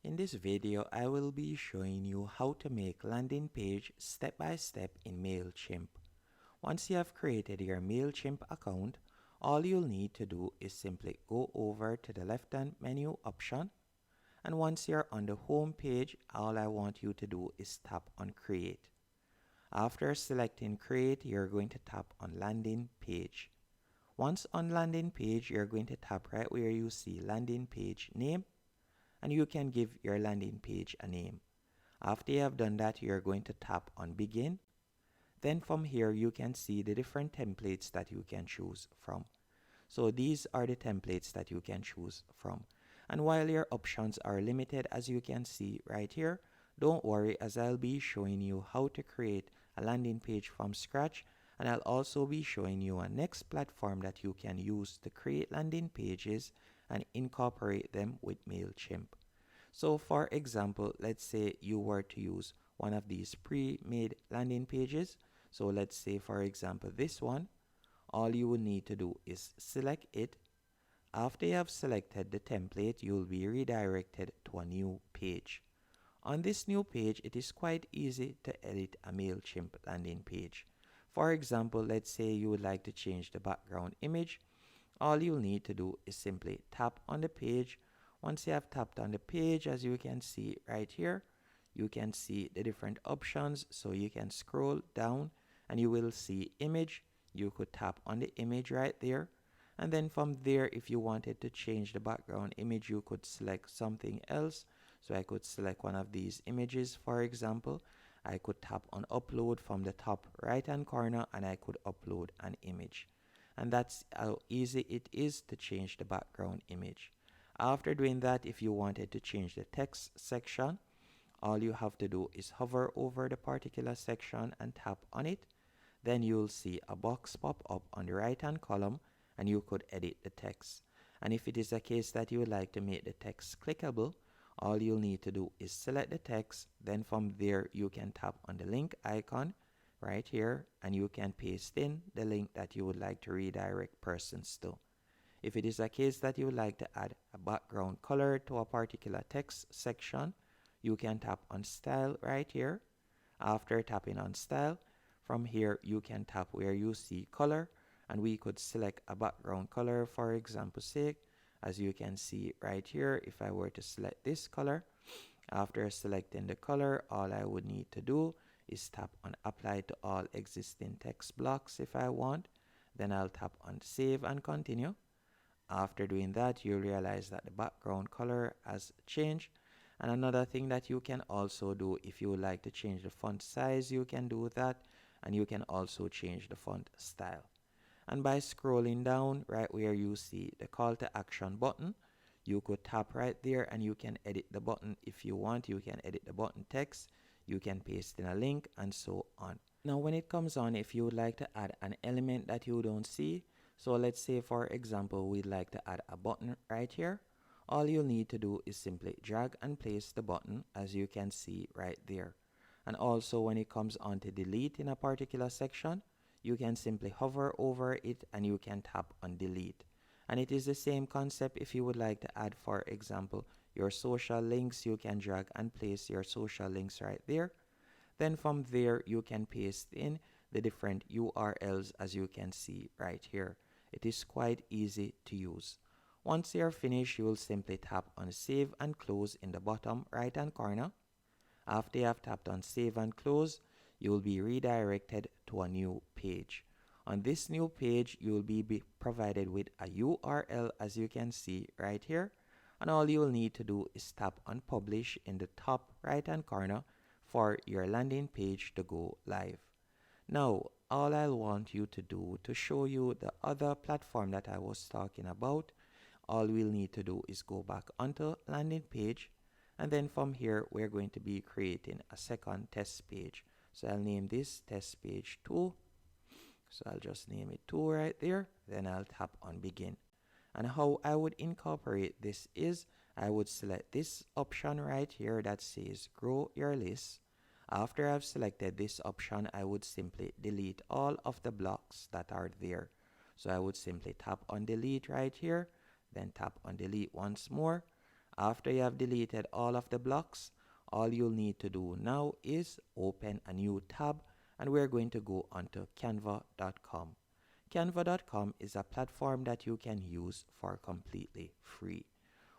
In this video, I will be showing you how to make landing page step by step in Mailchimp. Once you have created your Mailchimp account, all you'll need to do is simply go over to the left-hand menu option, and once you're on the home page, all I want you to do is tap on Create. After selecting Create, you're going to tap on Landing Page. Once on Landing Page, you're going to tap right where you see Landing Page Name, and you can give your landing page a name. After you have done that, you're going to tap on Begin. Then from here, you can see the different templates that you can choose from. So these are the templates that you can choose from. And while your options are limited, as you can see right here, don't worry, as I'll be showing you how to create a landing page from scratch, and I'll also be showing you a next platform that you can use to create landing pages and incorporate them with Mailchimp. So for example, let's say you were to use one of these pre-made landing pages. So let's say, for example, this one. All you will need to do is select it. After you have selected the template, you will be redirected to a new page. On this new page, it is quite easy to edit a Mailchimp landing page. For example, let's say you would like to change the background image. All you'll need to do is simply tap on the page. Once you have tapped on the page, as you can see right here, you can see the different options. So you can scroll down and you will see image. You could tap on the image right there. And then from there, if you wanted to change the background image, you could select something else. So I could select one of these images, for example. I could tap on upload from the top right hand corner and I could upload an image. And that's how easy it is to change the background image. After doing that, if you wanted to change the text section, all you have to do is hover over the particular section and tap on it. Then you'll see a box pop up on the right hand column and you could edit the text. And if it is a case that you would like to make the text clickable, all you'll need to do is select the text. Then from there, you can tap on the link icon right here and you can paste in the link that you would like to redirect persons to. If it is a case that you would like to add a background color to a particular text section, you can tap on Style right here. After tapping on Style, from here you can tap where you see Color, and we could select a background color, for example's sake. As you can see right here, if I were to select this color, after selecting the color, all I would need to do is tap on Apply to all existing text blocks if I want. Then I'll tap on Save and Continue. After doing that, you'll realize that the background color has changed. And another thing that you can also do, if you would like to change the font size, you can do that. And you can also change the font style. And by scrolling down right where you see the call to action button, you could tap right there and you can edit the button if you want. You can edit the button text, you can paste in a link, and so on. Now when it comes on, if you would like to add an element that you don't see, so let's say for example we'd like to add a button right here. All you'll need to do is simply drag and place the button, as you can see right there. And also when it comes on to delete in a particular section, you can simply hover over it and you can tap on delete. And it is the same concept if you would like to add, for example, your social links. You can drag and place your social links right there. Then from there, you can paste in the different URLs, as you can see right here. It is quite easy to use. Once you're finished, you will simply tap on Save and Close in the bottom right hand corner. After you have tapped on Save and Close, you will be redirected to a new page. On this new page, you will be provided with a URL, as you can see right here. And all you will need to do is tap on Publish in the top right hand corner for your landing page to go live. Now, all I'll want you to do to show you the other platform that I was talking about, all we'll need to do is go back onto landing page. And then from here, we're going to be creating a second test page. So I'll name this test page 2. So I'll just name it 2 right there. Then I'll tap on Begin. And how I would incorporate this is I would select this option right here that says Grow Your List. After I've selected this option, I would simply delete all of the blocks that are there. So I would simply tap on Delete right here, then tap on Delete once more. After you have deleted all of the blocks, all you'll need to do now is open a new tab, and we're going to go onto canva.com. Canva.com is a platform that you can use for completely free.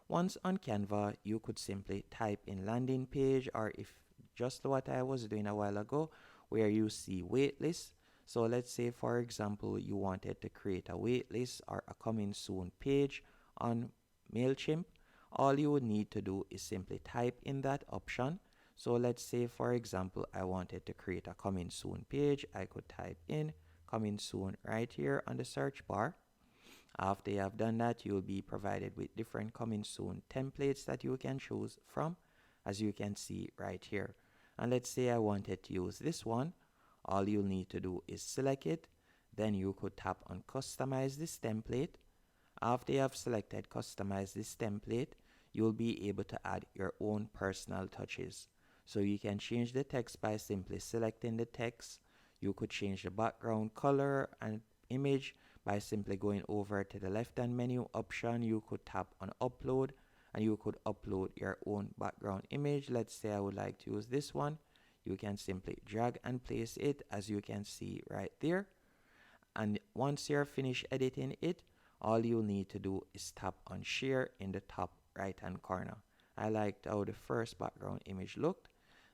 Once on Canva, you could simply type in landing page, or if just what I was doing a while ago, where you see waitlist. So let's say, for example, you wanted to create a waitlist or a coming soon page on Mailchimp. All you would need to do is simply type in that option. So let's say, for example, I wanted to create a coming soon page. I could type in coming soon right here on the search bar. After you have done that, you'll be provided with different coming soon templates that you can choose from, as you can see right here. And let's say I wanted to use this one. All you'll need to do is select it. Then you could tap on customize this template. After you have selected customize this template, you'll be able to add your own personal touches. So you can change the text by simply selecting the text. You could change the background color and image by simply going over to the left hand menu option. You could tap on upload, and you could upload your own background image. Let's say I would like to use this one. You can simply drag and place it, as you can see right there. And once you're finished editing it, all you need to do is tap on share in the top right hand corner. I liked how the first background image looked.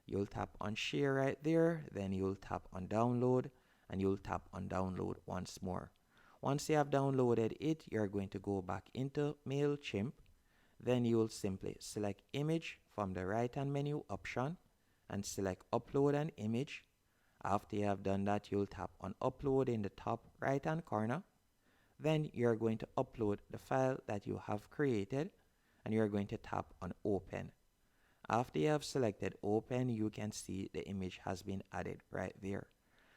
You'll tap on share right there, then you'll tap on download, and you'll tap on download once more. Once you have downloaded it, you're going to go back into Mailchimp. Then you'll simply select image from the right hand menu option and select upload an image. After you have done that, you'll tap on upload in the top right hand corner. Then you're going to upload the file that you have created, and you're going to tap on open. After you have selected open, you can see the image has been added right there.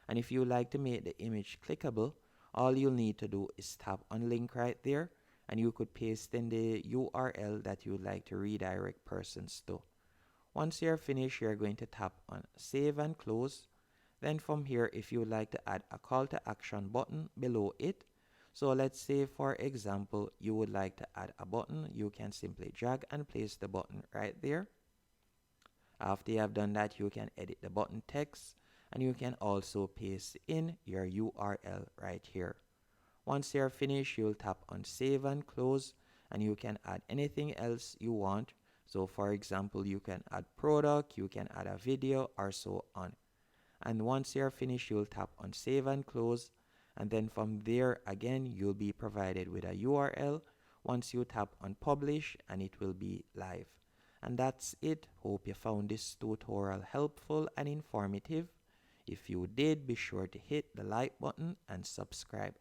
And if you like to make the image clickable, all you'll need to do is tap on link right there, and you could paste in the URL that you would like to redirect persons to. Once you're finished, you're going to tap on save and close. Then from here, if you would like to add a call to action button below it, so let's say, for example, you would like to add a button, you can simply drag and place the button right there. After you have done that, you can edit the button text, and you can also paste in your URL right here. Once you're finished, you'll tap on save and close, and you can add anything else you want. So for example, you can add product, you can add a video, or so on. And once you're finished, you'll tap on save and close, and then from there again you'll be provided with a URL. Once you tap on publish, and it will be live. And that's it. Hope you found this tutorial helpful and informative. If you did, be sure to hit the like button and subscribe.